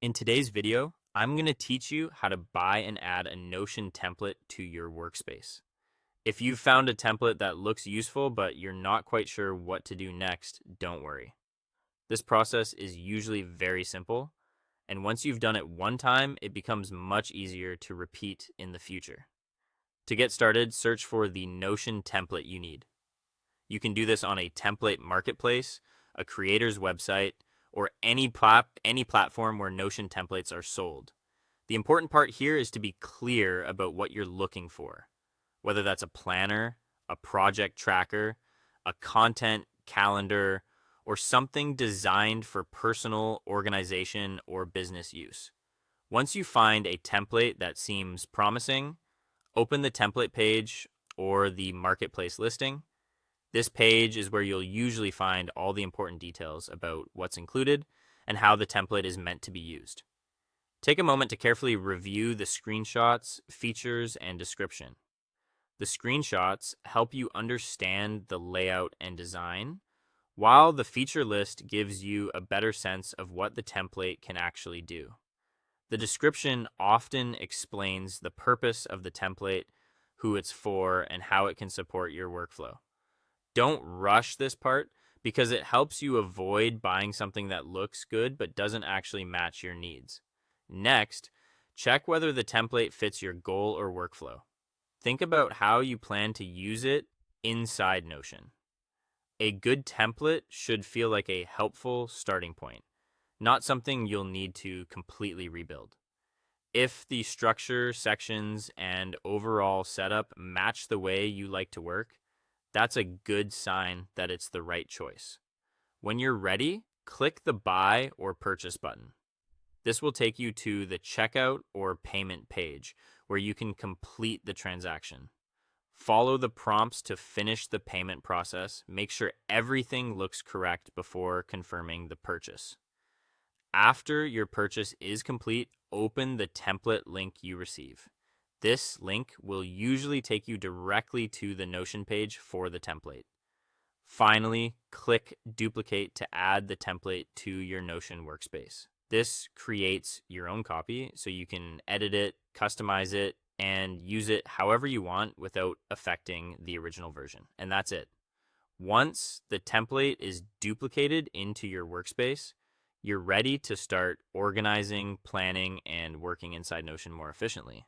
In today's video, I'm going to teach you how to buy and add a Notion template to your workspace. If you've found a template that looks useful but you're not quite sure what to do next, don't worry. This process is usually very simple, and once you've done it one time, it becomes much easier to repeat in the future. To get started, search for the Notion template you need. You can do this on a template marketplace, a creator's website, or any platform where Notion templates are sold. The important part here is to be clear about what you're looking for, whether that's a planner, a project tracker, a content calendar, or something designed for personal organization or business use. Once you find a template that seems promising, open the template page or the marketplace listing. This page is where you'll usually find all the important details about what's included and how the template is meant to be used. Take a moment to carefully review the screenshots, features, and description. The screenshots help you understand the layout and design, while the feature list gives you a better sense of what the template can actually do. The description often explains the purpose of the template, who it's for, and how it can support your workflow. Don't rush this part because it helps you avoid buying something that looks good but doesn't actually match your needs. Next, check whether the template fits your goal or workflow. Think about how you plan to use it inside Notion. A good template should feel like a helpful starting point, not something you'll need to completely rebuild. If the structure, sections, and overall setup match the way you like to work, that's a good sign that it's the right choice. When you're ready, click the Buy or Purchase button. This will take you to the checkout or payment page where you can complete the transaction. Follow the prompts to finish the payment process. Make sure everything looks correct before confirming the purchase. After your purchase is complete, open the template link you receive. This link will usually take you directly to the Notion page for the template. Finally, click Duplicate to add the template to your Notion workspace. This creates your own copy so you can edit it, customize it, and use it however you want without affecting the original version. And that's it. Once the template is duplicated into your workspace, you're ready to start organizing, planning, and working inside Notion more efficiently.